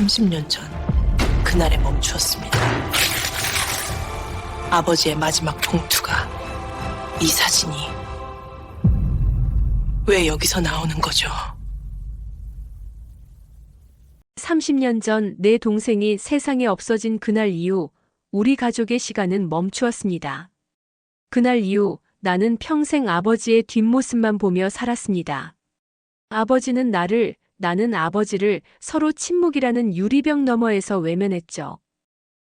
30년 전 그날에 멈추었습니다. 아버지의 마지막 봉투가, 이 사진이 왜 여기서 나오는 거죠? 30년 전 내 동생이 세상에 없어진 그날 이후 우리 가족의 시간은 멈추었습니다. 그날 이후 나는 평생 아버지의 뒷모습만 보며 살았습니다. 아버지는 나를, 나는 아버지를 서로 침묵이라는 유리병 너머에서 외면했죠.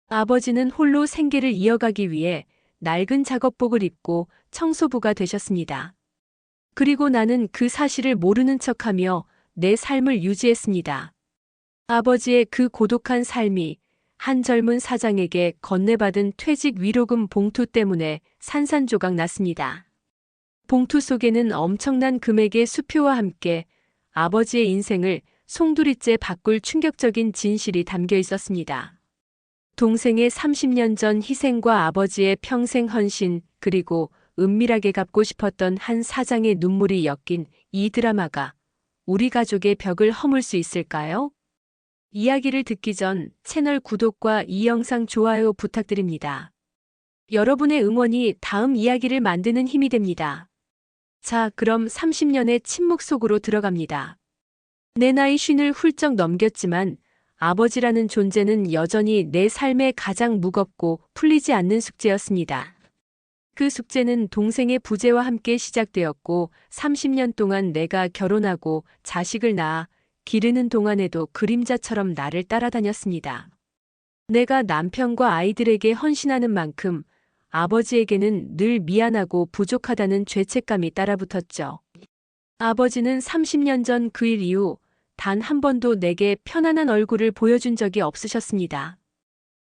아버지는 홀로 생계를 이어가기 위해 낡은 작업복을 입고 청소부가 되셨습니다. 그리고 나는 그 사실을 모르는 척하며 내 삶을 유지했습니다. 아버지의 그 고독한 삶이 한 젊은 사장에게 건네받은 퇴직 위로금 봉투 때문에 산산조각 났습니다. 봉투 속에는 엄청난 금액의 수표와 함께 아버지의 인생을 송두리째 바꿀 충격적인 진실이 담겨 있었습니다. 동생의 30년 전 희생과 아버지의 평생 헌신, 그리고 은밀하게 갚고 싶었던 한 사장의 눈물이 엮인 이 드라마가 우리 가족의 벽을 허물 수 있을까요? 이야기를 듣기 전 채널 구독과 이 영상 좋아요 부탁드립니다. 여러분의 응원이 다음 이야기를 만드는 힘이 됩니다. 자, 그럼 30년의 침묵 속으로 들어갑니다. 내 나이 50을 훌쩍 넘겼지만 아버지라는 존재는 여전히 내 삶의 가장 무겁고 풀리지 않는 숙제였습니다. 그 숙제는 동생의 부재와 함께 시작되었고 30년 동안 내가 결혼하고 자식을 낳아 기르는 동안에도 그림자처럼 나를 따라다녔습니다. 내가 남편과 아이들에게 헌신하는 만큼 아버지에게는 늘 미안하고 부족하다는 죄책감이 따라붙었죠. 아버지는 30년 전 그 일 이후 단 한 번도 내게 편안한 얼굴을 보여준 적이 없으셨습니다.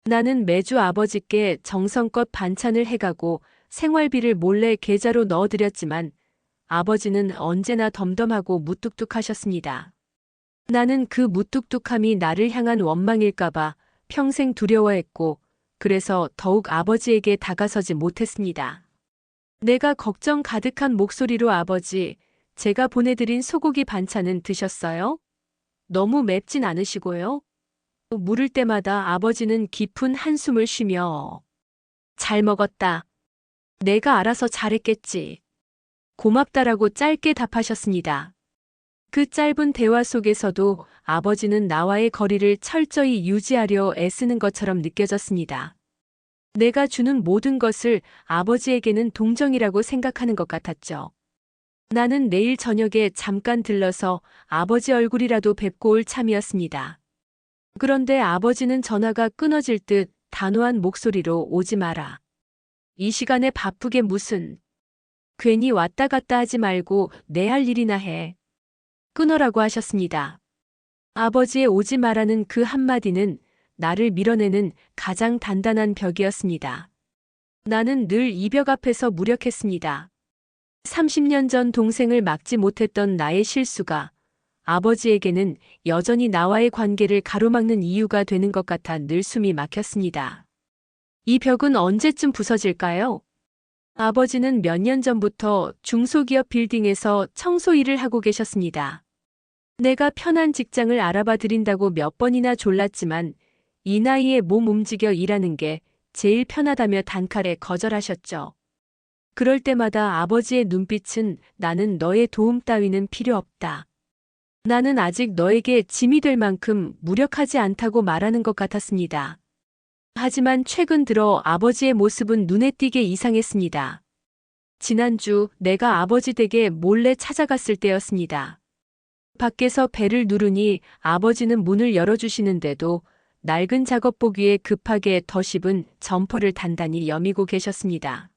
나는 매주 아버지께 정성껏 반찬을 해가고 생활비를 몰래 계좌로 넣어드렸지만 아버지는 언제나 덤덤하고 무뚝뚝하셨습니다. 나는 그 무뚝뚝함이 나를 향한 원망일까봐 평생 두려워했고 그래서 더욱 아버지에게 다가서지 못했습니다. 내가 걱정 가득한 목소리로 아버지, 제가 보내드린 소고기 반찬은 드셨어요? 너무 맵진 않으시고요? 물을 때마다 아버지는 깊은 한숨을 쉬며 잘 먹었다. 내가 알아서 잘했겠지. 고맙다라고 짧게 답하셨습니다. 그 짧은 대화 속에서도 아버지는 나와의 거리를 철저히 유지하려 애쓰는 것처럼 느껴졌습니다. 내가 주는 모든 것을 아버지에게는 동정이라고 생각하는 것 같았죠. 나는 내일 저녁에 잠깐 들러서 아버지 얼굴이라도 뵙고 올 참이었습니다. 그런데 아버지는 전화가 끊어질 듯 단호한 목소리로 오지 마라. 이 시간에 바쁘게 무슨. 괜히 왔다 갔다 하지 말고 내 할 일이나 해. 끊어라고 하셨습니다. 아버지의 오지 마라는 그 한마디는 나를 밀어내는 가장 단단한 벽이었습니다. 나는 늘 이 벽 앞에서 무력했습니다. 30년 전 동생을 막지 못했던 나의 실수가 아버지에게는 여전히 나와의 관계를 가로막는 이유가 되는 것 같아 늘 숨이 막혔습니다. 이 벽은 언제쯤 부서질까요? 아버지는 몇 년 전부터 중소기업 빌딩에서 청소 일을 하고 계셨습니다. 내가 편한 직장을 알아봐 드린다고 몇 번이나 졸랐지만 이 나이에 몸 움직여 일하는 게 제일 편하다며 단칼에 거절하셨죠. 그럴 때마다 아버지의 눈빛은 나는 너의 도움 따위는 필요 없다. 나는 아직 너에게 짐이 될 만큼 무력하지 않다고 말하는 것 같았습니다. 하지만 최근 들어 아버지의 모습은 눈에 띄게 이상했습니다. 지난주 내가 아버지 댁에 몰래 찾아갔을 때였습니다. 밖에서 벨을 누르니 아버지는 문을 열어주시는데도 낡은 작업복 위에 급하게 덧입은 점퍼를 단단히 여미고 계셨습니다.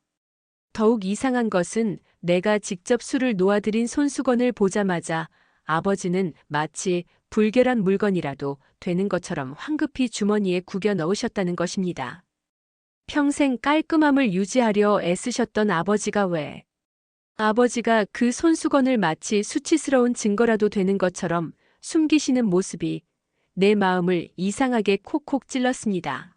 더욱 이상한 것은 내가 직접 술을 놓아드린 손수건을 보자마자 아버지는 마치 불결한 물건이라도 되는 것처럼 황급히 주머니에 구겨 넣으셨다는 것입니다. 평생 깔끔함을 유지하려 애쓰셨던 아버지가 왜? 아버지가 그 손수건을 마치 수치스러운 증거라도 되는 것처럼 숨기시는 모습이 내 마음을 이상하게 콕콕 찔렀습니다.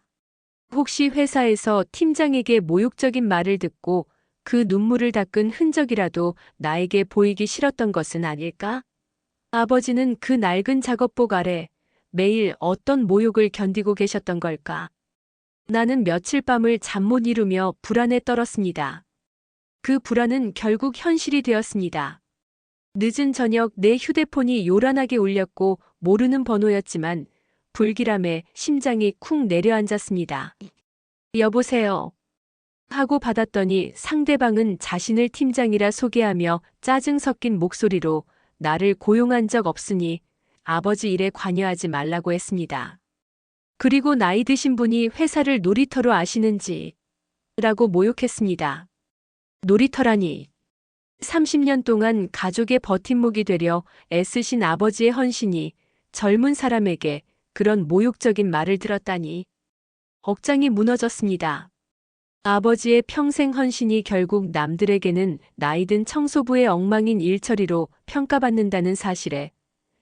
혹시 회사에서 팀장에게 모욕적인 말을 듣고 그 눈물을 닦은 흔적이라도 나에게 보이기 싫었던 것은 아닐까? 아버지는 그 낡은 작업복 아래 매일 어떤 모욕을 견디고 계셨던 걸까? 나는 며칠 밤을 잠 못 이루며 불안에 떨었습니다. 그 불안은 결국 현실이 되었습니다. 늦은 저녁 내 휴대폰이 요란하게 울렸고 모르는 번호였지만 불길함에 심장이 쿵 내려앉았습니다. 여보세요. 하고 받았더니 상대방은 자신을 팀장이라 소개하며 짜증 섞인 목소리로 나를 고용한 적 없으니 아버지 일에 관여하지 말라고 했습니다. 그리고 나이 드신 분이 회사를 놀이터로 아시는지 라고 모욕했습니다. 놀이터라니. 30년 동안 가족의 버팀목이 되려 애쓰신 아버지의 헌신이 젊은 사람에게 그런 모욕적인 말을 들었다니. 억장이 무너졌습니다. 아버지의 평생 헌신이 결국 남들에게는 나이든 청소부의 엉망인 일처리로 평가받는다는 사실에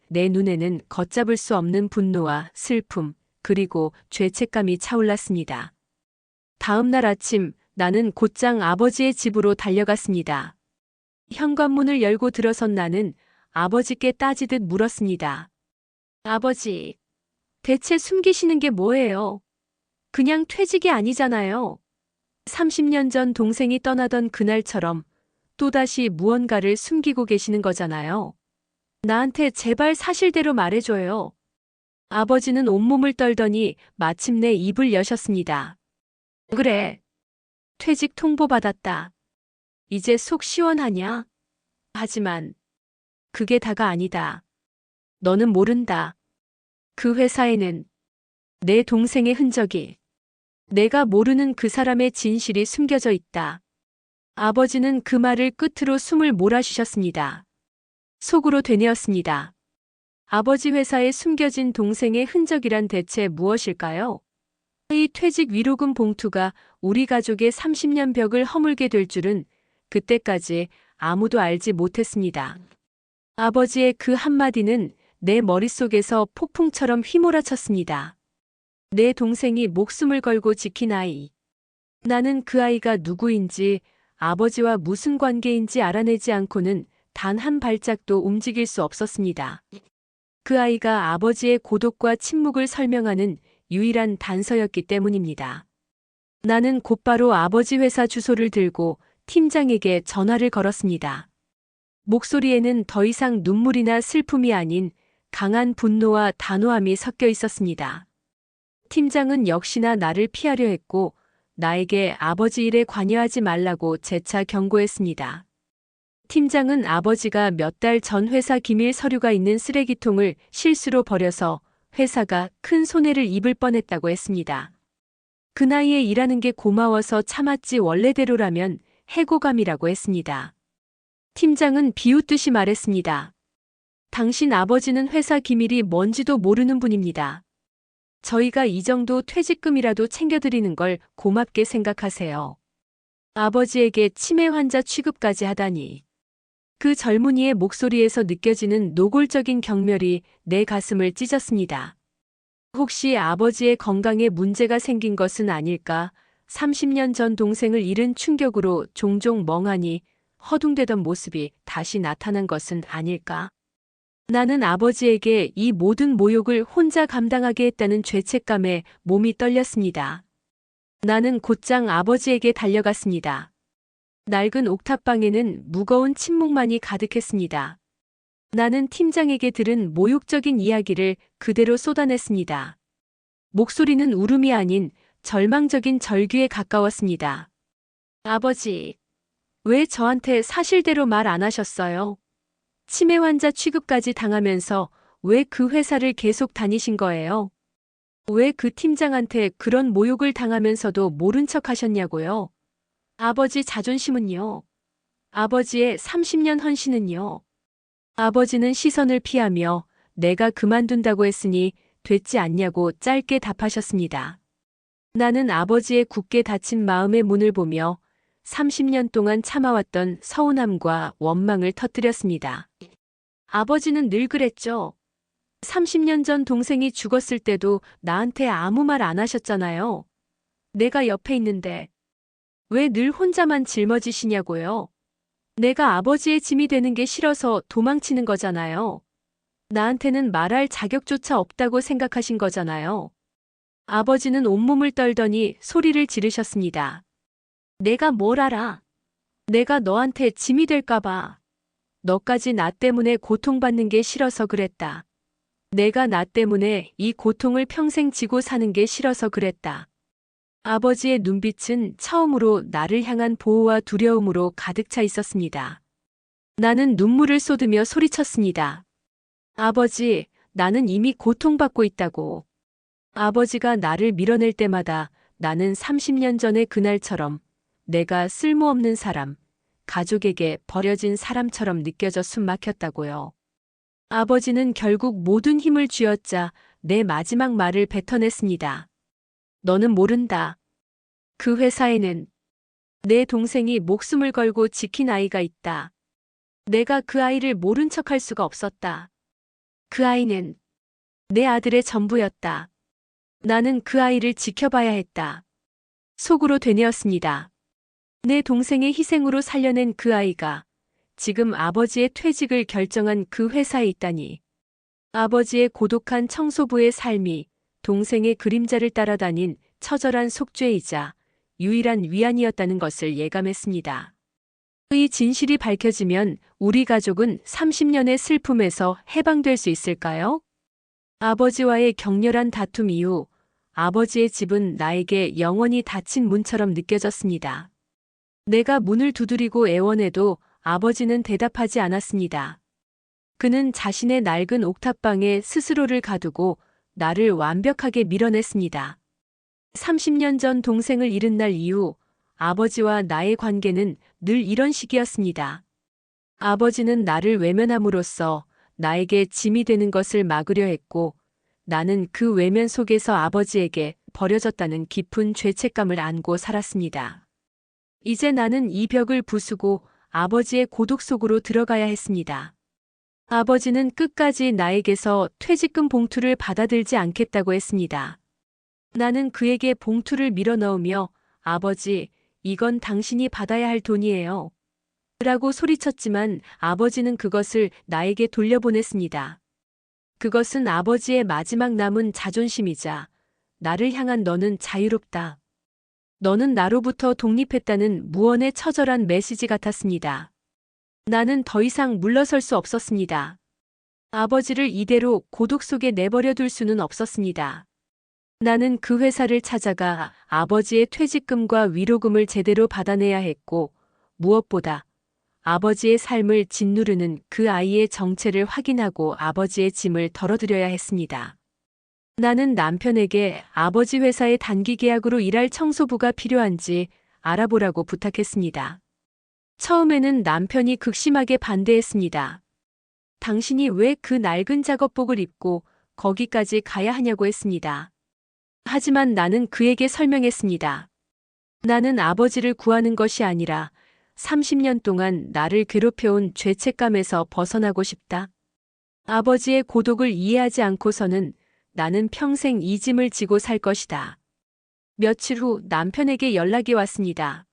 내 눈에는 걷잡을 수 없는 분노와 슬픔, 그리고 죄책감이 차올랐습니다. 다음 날 아침 나는 곧장 아버지의 집으로 달려갔습니다. 현관문을 열고 들어선 나는 아버지께 따지듯 물었습니다. 아버지, 대체 숨기시는 게 뭐예요? 그냥 퇴직이 아니잖아요. 30년 전 동생이 떠나던 그날처럼 또다시 무언가를 숨기고 계시는 거잖아요. 나한테 제발 사실대로 말해줘요. 아버지는 온몸을 떨더니 마침내 입을 여셨습니다. 그래. 퇴직 통보받았다. 이제 속 시원하냐? 하지만 그게 다가 아니다. 너는 모른다. 그 회사에는 내 동생의 흔적이, 내가 모르는 그 사람의 진실이 숨겨져 있다. 아버지는 그 말을 끝으로 숨을 몰아쉬셨습니다. 속으로 되뇌었습니다. 아버지 회사에 숨겨진 동생의 흔적이란 대체 무엇일까요? 이 퇴직 위로금 봉투가 우리 가족의 30년 벽을 허물게 될 줄은 그때까지 아무도 알지 못했습니다. 아버지의 그 한마디는 내 머릿속에서 폭풍처럼 휘몰아쳤습니다. 내 동생이 목숨을 걸고 지킨 아이. 나는 그 아이가 누구인지, 아버지와 무슨 관계인지 알아내지 않고는 단 한 발짝도 움직일 수 없었습니다. 그 아이가 아버지의 고독과 침묵을 설명하는 유일한 단서였기 때문입니다. 나는 곧바로 아버지 회사 주소를 들고 팀장에게 전화를 걸었습니다. 목소리에는 더 이상 눈물이나 슬픔이 아닌 강한 분노와 단호함이 섞여 있었습니다. 팀장은 역시나 나를 피하려 했고 나에게 아버지 일에 관여하지 말라고 재차 경고했습니다. 팀장은 아버지가 몇 달 전 회사 기밀 서류가 있는 쓰레기통을 실수로 버려서 회사가 큰 손해를 입을 뻔했다고 했습니다. 그 나이에 일하는 게 고마워서 참았지 원래대로라면 해고감이라고 했습니다. 팀장은 비웃듯이 말했습니다. 당신 아버지는 회사 기밀이 뭔지도 모르는 분입니다. 저희가 이 정도 퇴직금이라도 챙겨드리는 걸 고맙게 생각하세요. 아버지에게 치매 환자 취급까지 하다니. 그 젊은이의 목소리에서 느껴지는 노골적인 경멸이 내 가슴을 찢었습니다. 혹시 아버지의 건강에 문제가 생긴 것은 아닐까? 30년 전 동생을 잃은 충격으로 종종 멍하니 허둥대던 모습이 다시 나타난 것은 아닐까? 나는 아버지에게 이 모든 모욕을 혼자 감당하게 했다는 죄책감에 몸이 떨렸습니다. 나는 곧장 아버지에게 달려갔습니다. 낡은 옥탑방에는 무거운 침묵만이 가득했습니다. 나는 팀장에게 들은 모욕적인 이야기를 그대로 쏟아냈습니다. 목소리는 울음이 아닌 절망적인 절규에 가까웠습니다. 아버지, 왜 저한테 사실대로 말 안 하셨어요? 치매 환자 취급까지 당하면서 왜 그 회사를 계속 다니신 거예요? 왜 그 팀장한테 그런 모욕을 당하면서도 모른 척 하셨냐고요? 아버지 자존심은요? 아버지의 30년 헌신은요? 아버지는 시선을 피하며 내가 그만둔다고 했으니 됐지 않냐고 짧게 답하셨습니다. 나는 아버지의 굳게 닫힌 마음의 문을 보며 30년 동안 참아왔던 서운함과 원망을 터뜨렸습니다. 아버지는 늘 그랬죠. 30년 전 동생이 죽었을 때도 나한테 아무 말 안 하셨잖아요. 내가 옆에 있는데 왜 늘 혼자만 짊어지시냐고요. 내가 아버지의 짐이 되는 게 싫어서 도망치는 거잖아요. 나한테는 말할 자격조차 없다고 생각하신 거잖아요. 아버지는 온몸을 떨더니 소리를 지르셨습니다. 내가 뭘 알아? 내가 너한테 짐이 될까봐. 너까지 나 때문에 고통받는 게 싫어서 그랬다. 내가 나 때문에 이 고통을 평생 지고 사는 게 싫어서 그랬다. 아버지의 눈빛은 처음으로 나를 향한 보호와 두려움으로 가득 차 있었습니다. 나는 눈물을 쏟으며 소리쳤습니다. 아버지, 나는 이미 고통받고 있다고. 아버지가 나를 밀어낼 때마다 나는 30년 전의 그날처럼 내가 쓸모없는 사람, 가족에게 버려진 사람처럼 느껴져 숨 막혔다고요. 아버지는 결국 모든 힘을 쥐어짜 내 마지막 말을 뱉어냈습니다. 너는 모른다. 그 회사에는 내 동생이 목숨을 걸고 지킨 아이가 있다. 내가 그 아이를 모른 척할 수가 없었다. 그 아이는 내 아들의 전부였다. 나는 그 아이를 지켜봐야 했다. 속으로 되뇌었습니다. 내 동생의 희생으로 살려낸 그 아이가 지금 아버지의 퇴직을 결정한 그 회사에 있다니. 아버지의 고독한 청소부의 삶이 동생의 그림자를 따라다닌 처절한 속죄이자 유일한 위안이었다는 것을 예감했습니다. 이 진실이 밝혀지면 우리 가족은 30년의 슬픔에서 해방될 수 있을까요? 아버지와의 격렬한 다툼 이후 아버지의 집은 나에게 영원히 닫힌 문처럼 느껴졌습니다. 내가 문을 두드리고 애원해도 아버지는 대답하지 않았습니다. 그는 자신의 낡은 옥탑방에 스스로를 가두고 나를 완벽하게 밀어냈습니다. 30년 전 동생을 잃은 날 이후 아버지와 나의 관계는 늘 이런 식이었습니다. 아버지는 나를 외면함으로써 나에게 짐이 되는 것을 막으려 했고, 나는 그 외면 속에서 아버지에게 버려졌다는 깊은 죄책감을 안고 살았습니다. 이제 나는 이 벽을 부수고 아버지의 고독 속으로 들어가야 했습니다. 아버지는 끝까지 나에게서 퇴직금 봉투를 받아들지 않겠다고 했습니다. 나는 그에게 봉투를 밀어넣으며 아버지, 이건 당신이 받아야 할 돈이에요. 라고 소리쳤지만 아버지는 그것을 나에게 돌려보냈습니다. 그것은 아버지의 마지막 남은 자존심이자 나를 향한 너는 자유롭다. 너는 나로부터 독립했다는 무언의 처절한 메시지 같았습니다. 나는 더 이상 물러설 수 없었습니다. 아버지를 이대로 고독 속에 내버려 둘 수는 없었습니다. 나는 그 회사를 찾아가 아버지의 퇴직금과 위로금을 제대로 받아내야 했고, 무엇보다 아버지의 삶을 짓누르는 그 아이의 정체를 확인하고 아버지의 짐을 덜어드려야 했습니다. 나는 남편에게 아버지 회사에 단기 계약으로 일할 청소부가 필요한지 알아보라고 부탁했습니다. 처음에는 남편이 극심하게 반대했습니다. 당신이 왜 그 낡은 작업복을 입고 거기까지 가야 하냐고 했습니다. 하지만 나는 그에게 설명했습니다. 나는 아버지를 구하는 것이 아니라 30년 동안 나를 괴롭혀온 죄책감에서 벗어나고 싶다. 아버지의 고독을 이해하지 않고서는 나는 평생 이 짐을 지고 살 것이다. 며칠 후 남편에게 연락이 왔습니다.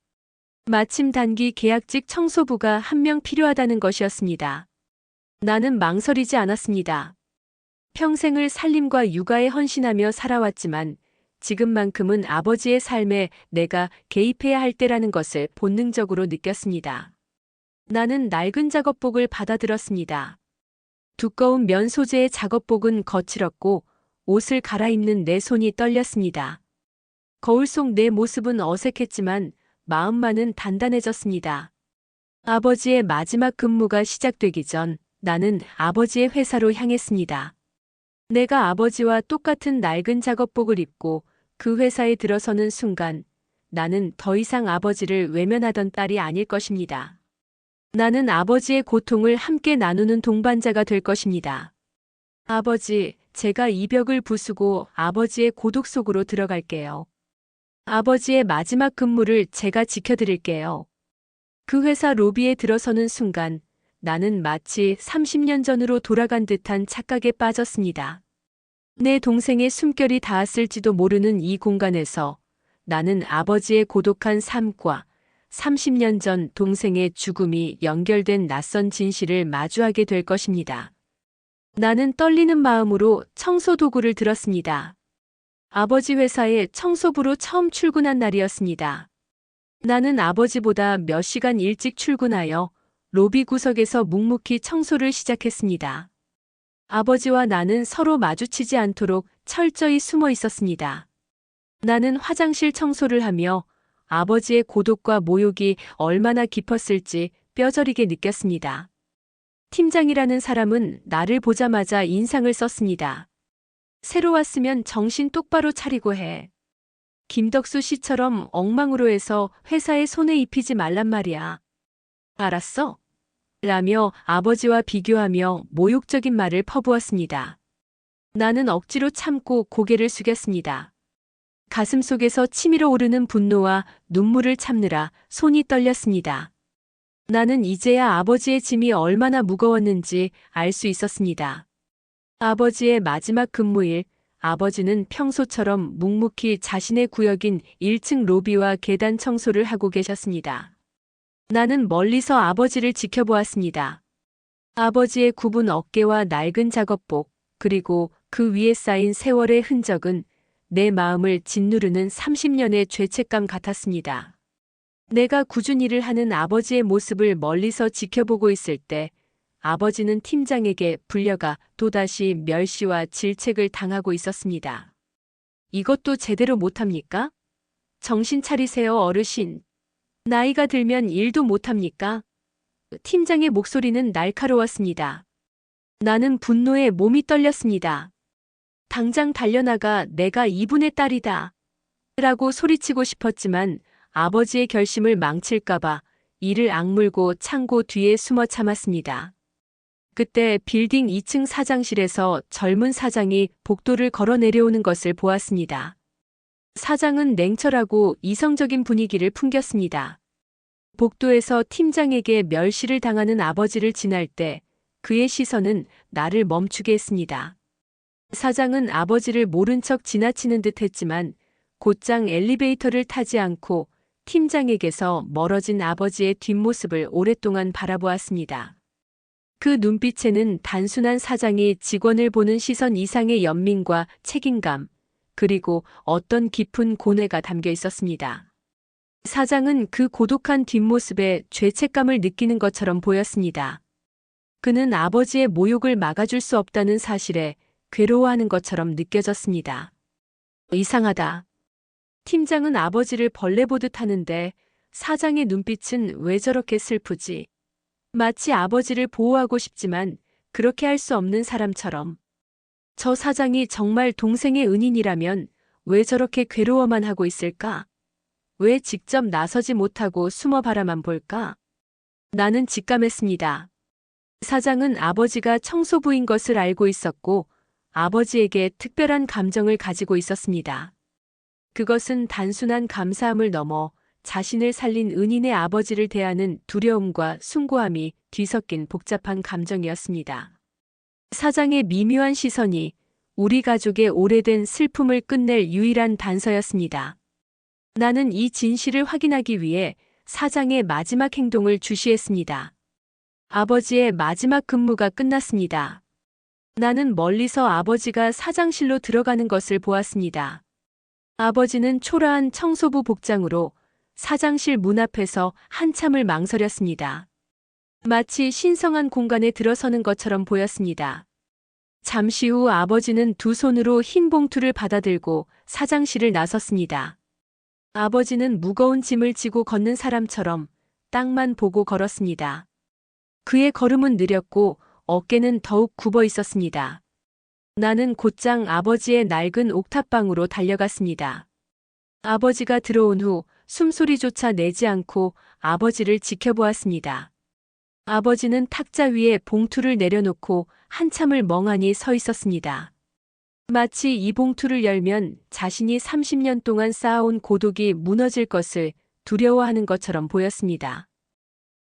마침 단기 계약직 청소부가 한 명 필요하다는 것이었습니다. 나는 망설이지 않았습니다. 평생을 살림과 육아에 헌신하며 살아왔지만 지금만큼은 아버지의 삶에 내가 개입해야 할 때라는 것을 본능적으로 느꼈습니다. 나는 낡은 작업복을 받아들었습니다. 두꺼운 면 소재의 작업복은 거칠었고 옷을 갈아입는 내 손이 떨렸습니다. 거울 속 내 모습은 어색했지만 마음만은 단단해졌습니다. 아버지의 마지막 근무가 시작되기 전 나는 아버지의 회사로 향했습니다. 내가 아버지와 똑같은 낡은 작업복을 입고 그 회사에 들어서는 순간 나는 더 이상 아버지를 외면하던 딸이 아닐 것입니다. 나는 아버지의 고통을 함께 나누는 동반자가 될 것입니다. 아버지, 제가 이 벽을 부수고 아버지의 고독 속으로 들어갈게요. 아버지의 마지막 근무를 제가 지켜드릴게요. 그 회사 로비에 들어서는 순간 나는 마치 30년 전으로 돌아간 듯한 착각에 빠졌습니다. 내 동생의 숨결이 닿았을지도 모르는 이 공간에서 나는 아버지의 고독한 삶과 30년 전 동생의 죽음이 연결된 낯선 진실을 마주하게 될 것입니다. 나는 떨리는 마음으로 청소 도구를 들었습니다. 아버지 회사에 청소부로 처음 출근한 날이었습니다. 나는 아버지보다 몇 시간 일찍 출근하여 로비 구석에서 묵묵히 청소를 시작했습니다. 아버지와 나는 서로 마주치지 않도록 철저히 숨어 있었습니다. 나는 화장실 청소를 하며 아버지의 고독과 모욕이 얼마나 깊었을지 뼈저리게 느꼈습니다. 팀장이라는 사람은 나를 보자마자 인상을 썼습니다. 새로 왔으면 정신 똑바로 차리고 해. 김덕수 씨처럼 엉망으로 해서 회사에 손에 입히지 말란 말이야. 알았어? 라며 아버지와 비교하며 모욕적인 말을 퍼부었습니다. 나는 억지로 참고 고개를 숙였습니다. 가슴속에서 치밀어 오르는 분노와 눈물을 참느라 손이 떨렸습니다. 나는 이제야 아버지의 짐이 얼마나 무거웠는지 알 수 있었습니다. 아버지의 마지막 근무일, 아버지는 평소처럼 묵묵히 자신의 구역인 1층 로비와 계단 청소를 하고 계셨습니다. 나는 멀리서 아버지를 지켜보았습니다. 아버지의 굽은 어깨와 낡은 작업복, 그리고 그 위에 쌓인 세월의 흔적은 내 마음을 짓누르는 30년의 죄책감 같았습니다. 내가 꾸준히 일을 하는 아버지의 모습을 멀리서 지켜보고 있을 때 아버지는 팀장에게 불려가 또다시 멸시와 질책을 당하고 있었습니다. 이것도 제대로 못합니까? 정신 차리세요, 어르신. 나이가 들면 일도 못합니까? 팀장의 목소리는 날카로웠습니다. 나는 분노에 몸이 떨렸습니다. 당장 달려나가 내가 이분의 딸이다. 라고 소리치고 싶었지만 아버지의 결심을 망칠까봐 이를 악물고 창고 뒤에 숨어 참았습니다. 그때 빌딩 2층 사장실에서 젊은 사장이 복도를 걸어 내려오는 것을 보았습니다. 사장은 냉철하고 이성적인 분위기를 풍겼습니다. 복도에서 팀장에게 멸시를 당하는 아버지를 지날 때 그의 시선은 나를 멈추게 했습니다. 사장은 아버지를 모른 척 지나치는 듯 했지만 곧장 엘리베이터를 타지 않고 팀장에게서 멀어진 아버지의 뒷모습을 오랫동안 바라보았습니다. 그 눈빛에는 단순한 사장이 직원을 보는 시선 이상의 연민과 책임감, 그리고 어떤 깊은 고뇌가 담겨 있었습니다. 사장은 그 고독한 뒷모습에 죄책감을 느끼는 것처럼 보였습니다. 그는 아버지의 모욕을 막아줄 수 없다는 사실에 괴로워하는 것처럼 느껴졌습니다. 이상하다. 팀장은 아버지를 벌레 보듯 하는데 사장의 눈빛은 왜 저렇게 슬프지? 마치 아버지를 보호하고 싶지만 그렇게 할 수 없는 사람처럼. 저 사장이 정말 동생의 은인이라면 왜 저렇게 괴로워만 하고 있을까? 왜 직접 나서지 못하고 숨어 바라만 볼까? 나는 직감했습니다. 사장은 아버지가 청소부인 것을 알고 있었고 아버지에게 특별한 감정을 가지고 있었습니다. 그것은 단순한 감사함을 넘어 자신을 살린 은인의 아버지를 대하는 두려움과 숭고함이 뒤섞인 복잡한 감정이었습니다. 사장의 미묘한 시선이 우리 가족의 오래된 슬픔을 끝낼 유일한 단서였습니다. 나는 이 진실을 확인하기 위해 사장의 마지막 행동을 주시했습니다. 아버지의 마지막 근무가 끝났습니다. 나는 멀리서 아버지가 사장실로 들어가는 것을 보았습니다. 아버지는 초라한 청소부 복장으로 사장실 문 앞에서 한참을 망설였습니다. 마치 신성한 공간에 들어서는 것처럼 보였습니다. 잠시 후 아버지는 두 손으로 흰 봉투를 받아들고 사장실을 나섰습니다. 아버지는 무거운 짐을 지고 걷는 사람처럼 땅만 보고 걸었습니다. 그의 걸음은 느렸고 어깨는 더욱 굽어 있었습니다. 나는 곧장 아버지의 낡은 옥탑방으로 달려갔습니다. 아버지가 들어온 후 숨소리조차 내지 않고 아버지를 지켜보았습니다. 아버지는 탁자 위에 봉투를 내려놓고 한참을 멍하니 서 있었습니다. 마치 이 봉투를 열면 자신이 30년 동안 쌓아온 고독이 무너질 것을 두려워하는 것처럼 보였습니다.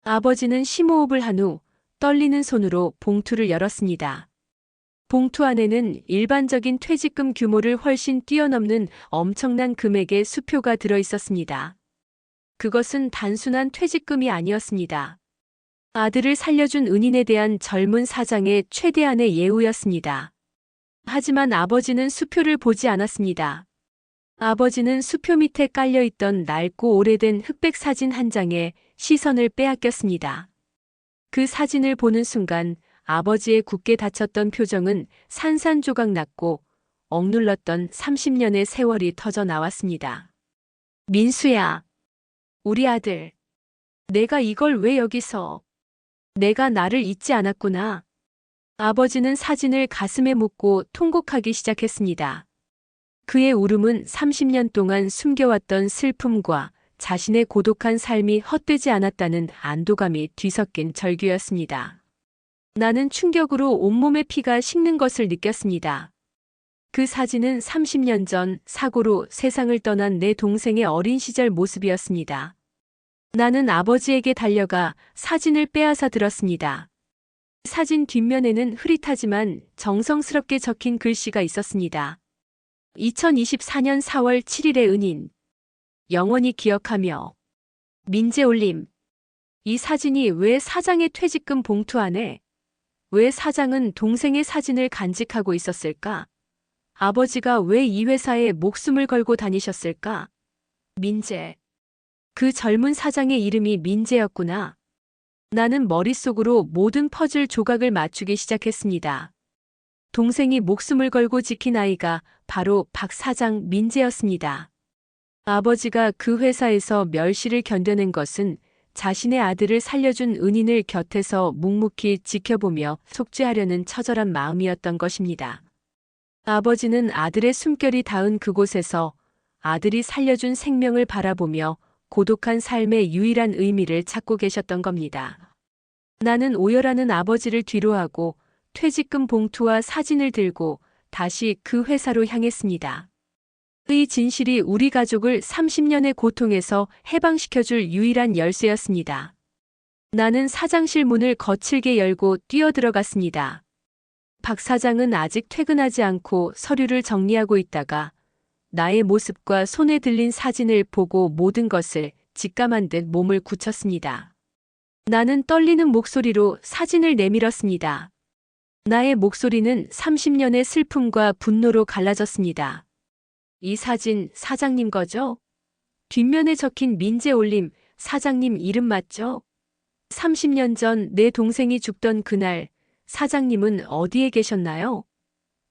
아버지는 심호흡을 한 후 떨리는 손으로 봉투를 열었습니다. 봉투 안에는 일반적인 퇴직금 규모를 훨씬 뛰어넘는 엄청난 금액의 수표가 들어 있었습니다. 그것은 단순한 퇴직금이 아니었습니다. 아들을 살려준 은인에 대한 젊은 사장의 최대한의 예우였습니다. 하지만 아버지는 수표를 보지 않았습니다. 아버지는 수표 밑에 깔려있던 낡고 오래된 흑백 사진 한 장에 시선을 빼앗겼습니다. 그 사진을 보는 순간 아버지의 굳게 닫혔던 표정은 산산조각 났고 억눌렀던 30년의 세월이 터져 나왔습니다. 민수야, 우리 아들. 내가 이걸 왜 여기서? 내가 나를 잊지 않았구나. 아버지는 사진을 가슴에 묻고 통곡하기 시작했습니다. 그의 울음은 30년 동안 숨겨왔던 슬픔과 자신의 고독한 삶이 헛되지 않았다는 안도감이 뒤섞인 절규였습니다. 나는 충격으로 온몸의 피가 식는 것을 느꼈습니다. 그 사진은 30년 전 사고로 세상을 떠난 내 동생의 어린 시절 모습이었습니다. 나는 아버지에게 달려가 사진을 빼앗아 들었습니다. 사진 뒷면에는 흐릿하지만 정성스럽게 적힌 글씨가 있었습니다. 2024년 4월 7일의 은인. 영원히 기억하며. 민재올림. 이 사진이 왜 사장의 퇴직금 봉투 안에? 왜 사장은 동생의 사진을 간직하고 있었을까? 아버지가 왜 이 회사에 목숨을 걸고 다니셨을까? 민재. 그 젊은 사장의 이름이 민재였구나. 나는 머릿속으로 모든 퍼즐 조각을 맞추기 시작했습니다. 동생이 목숨을 걸고 지킨 아이가 바로 박 사장 민재였습니다. 아버지가 그 회사에서 멸시를 견뎌낸 것은 자신의 아들을 살려준 은인을 곁에서 묵묵히 지켜보며 속죄하려는 처절한 마음이었던 것입니다. 아버지는 아들의 숨결이 닿은 그곳에서 아들이 살려준 생명을 바라보며 고독한 삶의 유일한 의미를 찾고 계셨던 겁니다. 나는 오열하는 아버지를 뒤로하고 퇴직금 봉투와 사진을 들고 다시 그 회사로 향했습니다. 이 진실이 우리 가족을 30년의 고통에서 해방시켜줄 유일한 열쇠였습니다. 나는 사장실 문을 거칠게 열고 뛰어들어갔습니다. 박 사장은 아직 퇴근하지 않고 서류를 정리하고 있다가 나의 모습과 손에 들린 사진을 보고 모든 것을 직감한 듯 몸을 굳혔습니다. 나는 떨리는 목소리로 사진을 내밀었습니다. 나의 목소리는 30년의 슬픔과 분노로 갈라졌습니다. 이 사진 사장님 거죠? 뒷면에 적힌 민재올림 사장님 이름 맞죠? 30년 전 내 동생이 죽던 그날 사장님은 어디에 계셨나요?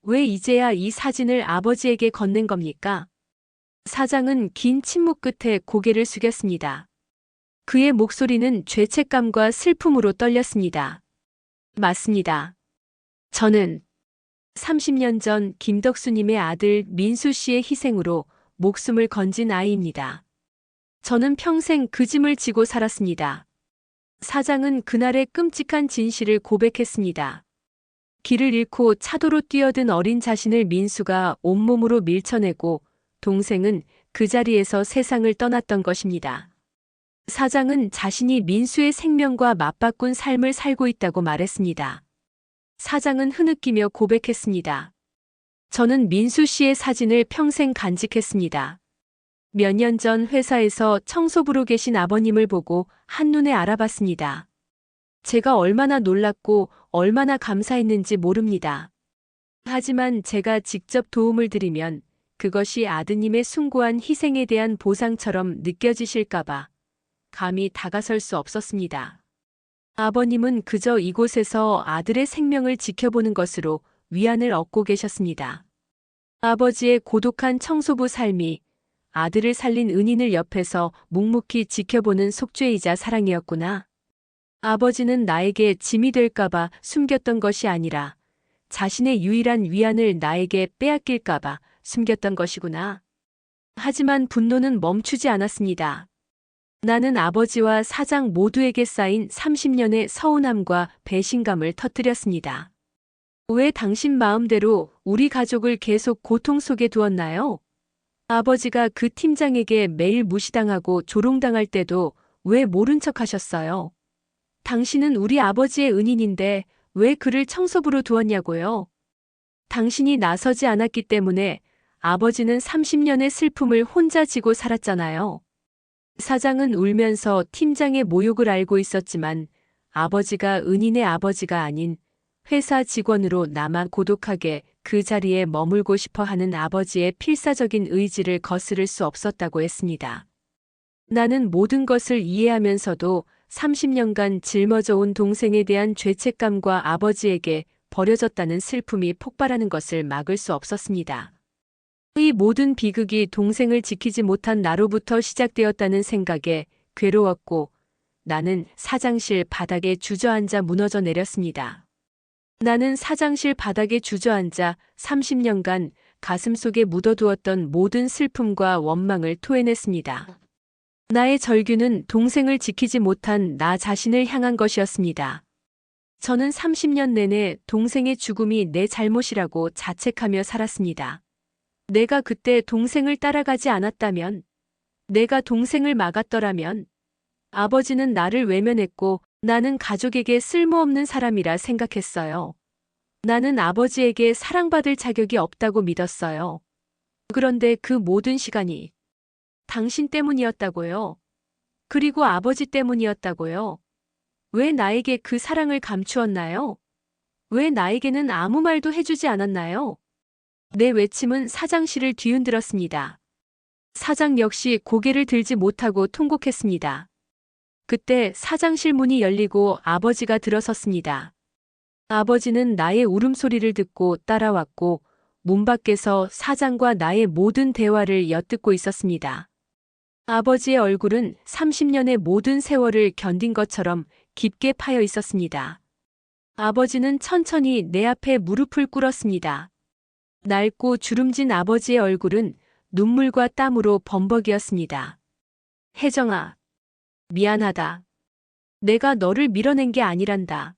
왜 이제야 이 사진을 아버지에게 건넨 겁니까? 사장은 긴 침묵 끝에 고개를 숙였습니다. 그의 목소리는 죄책감과 슬픔으로 떨렸습니다. 맞습니다. 저는 30년 전 김덕수님의 아들 민수 씨의 희생으로 목숨을 건진 아이입니다. 저는 평생 그 짐을 지고 살았습니다. 사장은 그날의 끔찍한 진실을 고백했습니다. 길을 잃고 차도로 뛰어든 어린 자신을 민수가 온몸으로 밀쳐내고 동생은 그 자리에서 세상을 떠났던 것입니다. 사장은 자신이 민수의 생명과 맞바꾼 삶을 살고 있다고 말했습니다. 사장은 흐느끼며 고백했습니다. 저는 민수 씨의 사진을 평생 간직했습니다. 몇 년 전 회사에서 청소부로 계신 아버님을 보고 한눈에 알아봤습니다. 제가 얼마나 놀랐고 얼마나 감사했는지 모릅니다. 하지만 제가 직접 도움을 드리면 그것이 아드님의 숭고한 희생에 대한 보상처럼 느껴지실까봐 감히 다가설 수 없었습니다. 아버님은 그저 이곳에서 아들의 생명을 지켜보는 것으로 위안을 얻고 계셨습니다. 아버지의 고독한 청소부 삶이 아들을 살린 은인을 옆에서 묵묵히 지켜보는 속죄이자 사랑이었구나. 아버지는 나에게 짐이 될까봐 숨겼던 것이 아니라 자신의 유일한 위안을 나에게 빼앗길까봐 숨겼던 것이구나. 하지만 분노는 멈추지 않았습니다. 나는 아버지와 사장 모두에게 쌓인 30년의 서운함과 배신감을 터뜨렸습니다. 왜 당신 마음대로 우리 가족을 계속 고통 속에 두었나요? 아버지가 그 팀장에게 매일 무시당하고 조롱당할 때도 왜 모른 척 하셨어요? 당신은 우리 아버지의 은인인데 왜 그를 청소부로 두었냐고요? 당신이 나서지 않았기 때문에 아버지는 30년의 슬픔을 혼자 지고 살았잖아요. 사장은 울면서 팀장의 모욕을 알고 있었지만 아버지가 은인의 아버지가 아닌 회사 직원으로 남아 고독하게 그 자리에 머물고 싶어 하는 아버지의 필사적인 의지를 거스를 수 없었다고 했습니다. 나는 모든 것을 이해하면서도 30년간 짊어져 온 동생에 대한 죄책감과 아버지에게 버려졌다는 슬픔이 폭발하는 것을 막을 수 없었습니다. 이 모든 비극이 동생을 지키지 못한 나로부터 시작되었다는 생각에 괴로웠고 나는 사장실 바닥에 주저앉아 무너져 내렸습니다. 나는 사장실 바닥에 주저앉아 30년간 가슴속에 묻어두었던 모든 슬픔과 원망을 토해냈습니다. 나의 절규는 동생을 지키지 못한 나 자신을 향한 것이었습니다. 저는 30년 내내 동생의 죽음이 내 잘못이라고 자책하며 살았습니다. 내가 그때 동생을 따라가지 않았다면, 내가 동생을 막았더라면, 아버지는 나를 외면했고 나는 가족에게 쓸모없는 사람이라 생각했어요. 나는 아버지에게 사랑받을 자격이 없다고 믿었어요. 그런데 그 모든 시간이 당신 때문이었다고요. 그리고 아버지 때문이었다고요. 왜 나에게 그 사랑을 감추었나요? 왜 나에게는 아무 말도 해주지 않았나요? 내 외침은 사장실을 뒤흔들었습니다. 사장 역시 고개를 들지 못하고 통곡했습니다. 그때 사장실 문이 열리고 아버지가 들어섰습니다. 아버지는 나의 울음소리를 듣고 따라왔고 문 밖에서 사장과 나의 모든 대화를 엿듣고 있었습니다. 아버지의 얼굴은 30년의 모든 세월을 견딘 것처럼 깊게 파여 있었습니다. 아버지는 천천히 내 앞에 무릎을 꿇었습니다. 낡고 주름진 아버지의 얼굴은 눈물과 땀으로 범벅이었습니다. 혜정아, 미안하다. 내가 너를 밀어낸 게 아니란다.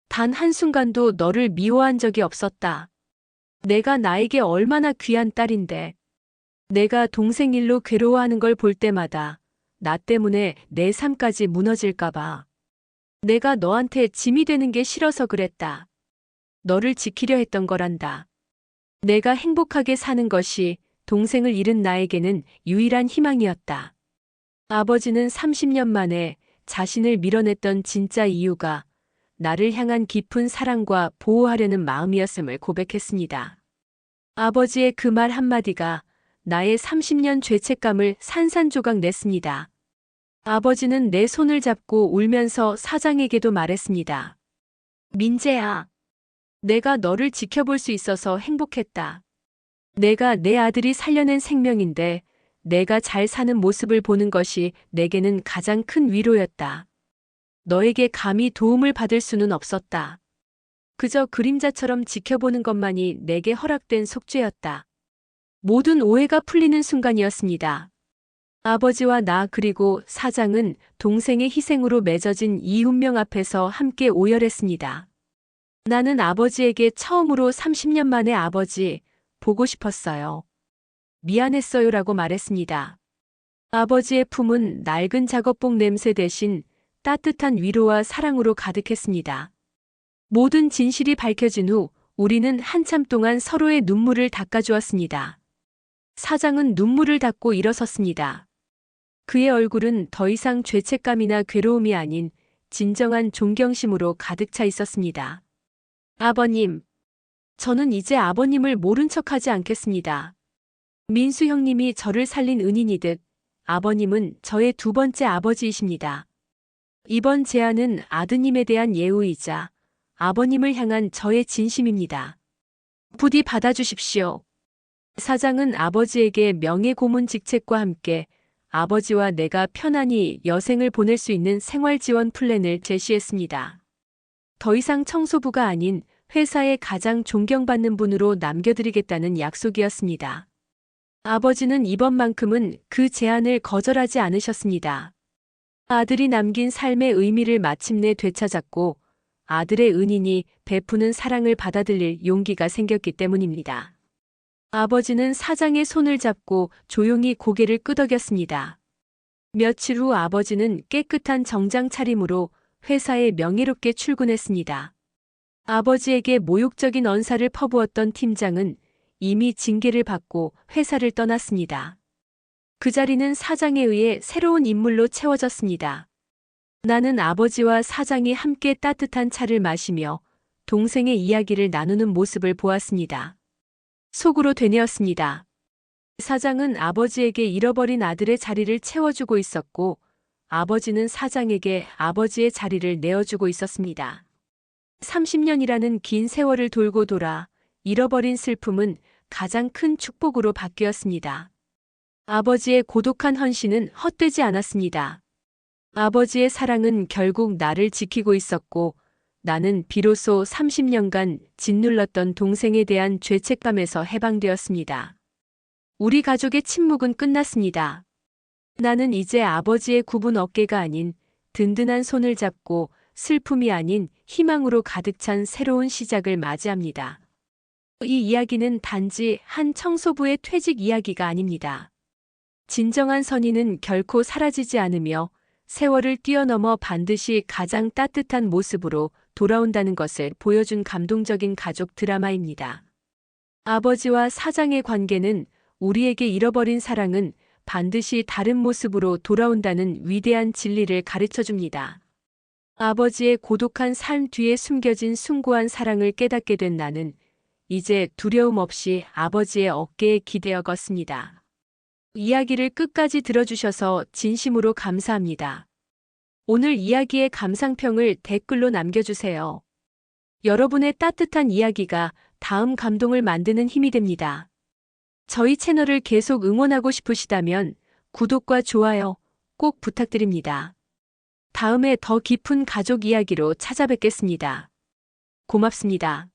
단 한순간도 너를 미워한 적이 없었다. 내가 나에게 얼마나 귀한 딸인데. 내가 동생 일로 괴로워하는 걸 볼 때마다 나 때문에 내 삶까지 무너질까봐. 내가 너한테 짐이 되는 게 싫어서 그랬다. 너를 지키려 했던 거란다. 내가 행복하게 사는 것이 동생을 잃은 나에게는 유일한 희망이었다. 아버지는 30년 만에 자신을 밀어냈던 진짜 이유가 나를 향한 깊은 사랑과 보호하려는 마음이었음을 고백했습니다. 아버지의 그 말 한마디가 나의 30년 죄책감을 산산조각 냈습니다. 아버지는 내 손을 잡고 울면서 사장에게도 말했습니다. 민재야, 내가 너를 지켜볼 수 있어서 행복했다. 내가 내 아들이 살려낸 생명인데 내가 잘 사는 모습을 보는 것이 내게는 가장 큰 위로였다. 너에게 감히 도움을 받을 수는 없었다. 그저 그림자처럼 지켜보는 것만이 내게 허락된 속죄였다. 모든 오해가 풀리는 순간이었습니다. 아버지와 나 그리고 사장은 동생의 희생으로 맺어진 이 운명 앞에서 함께 오열했습니다. 나는 아버지에게 처음으로 30년 만에 아버지, 보고 싶었어요. 미안했어요라고 말했습니다. 아버지의 품은 낡은 작업복 냄새 대신 따뜻한 위로와 사랑으로 가득했습니다. 모든 진실이 밝혀진 후 우리는 한참 동안 서로의 눈물을 닦아주었습니다. 사장은 눈물을 닦고 일어섰습니다. 그의 얼굴은 더 이상 죄책감이나 괴로움이 아닌 진정한 존경심으로 가득 차 있었습니다. 아버님, 저는 이제 아버님을 모른 척하지 않겠습니다. 민수 형님이 저를 살린 은인이듯 아버님은 저의 두 번째 아버지이십니다. 이번 제안은 아드님에 대한 예우이자 아버님을 향한 저의 진심입니다. 부디 받아주십시오. 사장은 아버지에게 명예고문 직책과 함께 아버지와 내가 편안히 여생을 보낼 수 있는 생활지원 플랜을 제시했습니다. 더 이상 청소부가 아닌 회사의 가장 존경받는 분으로 남겨드리겠다는 약속이었습니다. 아버지는 이번만큼은 그 제안을 거절하지 않으셨습니다. 아들이 남긴 삶의 의미를 마침내 되찾았고 아들의 은인이 베푸는 사랑을 받아들일 용기가 생겼기 때문입니다. 아버지는 사장의 손을 잡고 조용히 고개를 끄덕였습니다. 며칠 후 아버지는 깨끗한 정장 차림으로 회사에 명예롭게 출근했습니다. 아버지에게 모욕적인 언사를 퍼부었던 팀장은 이미 징계를 받고 회사를 떠났습니다. 그 자리는 사장에 의해 새로운 인물로 채워졌습니다. 나는 아버지와 사장이 함께 따뜻한 차를 마시며 동생의 이야기를 나누는 모습을 보았습니다. 속으로 되뇌었습니다. 사장은 아버지에게 잃어버린 아들의 자리를 채워주고 있었고, 아버지는 사장에게 아버지의 자리를 내어주고 있었습니다. 30년이라는 긴 세월을 돌고 돌아 잃어버린 슬픔은 가장 큰 축복으로 바뀌었습니다. 아버지의 고독한 헌신은 헛되지 않았습니다. 아버지의 사랑은 결국 나를 지키고 있었고, 나는 비로소 30년간 짓눌렀던 동생에 대한 죄책감에서 해방되었습니다. 우리 가족의 침묵은 끝났습니다. 나는 이제 아버지의 굽은 어깨가 아닌 든든한 손을 잡고 슬픔이 아닌 희망으로 가득 찬 새로운 시작을 맞이합니다. 이 이야기는 단지 한 청소부의 퇴직 이야기가 아닙니다. 진정한 선의는 결코 사라지지 않으며 세월을 뛰어넘어 반드시 가장 따뜻한 모습으로 돌아온다는 것을 보여준 감동적인 가족 드라마입니다. 아버지와 사장의 관계는 우리에게 잃어버린 사랑은 반드시 다른 모습으로 돌아온다는 위대한 진리를 가르쳐줍니다. 아버지의 고독한 삶 뒤에 숨겨진 숭고한 사랑을 깨닫게 된 나는 이제 두려움 없이 아버지의 어깨에 기대어 걷습니다. 이야기를 끝까지 들어주셔서 진심으로 감사합니다. 오늘 이야기의 감상평을 댓글로 남겨주세요. 여러분의 따뜻한 이야기가 다음 감동을 만드는 힘이 됩니다. 저희 채널을 계속 응원하고 싶으시다면 구독과 좋아요 꼭 부탁드립니다. 다음에 더 깊은 가족 이야기로 찾아뵙겠습니다. 고맙습니다.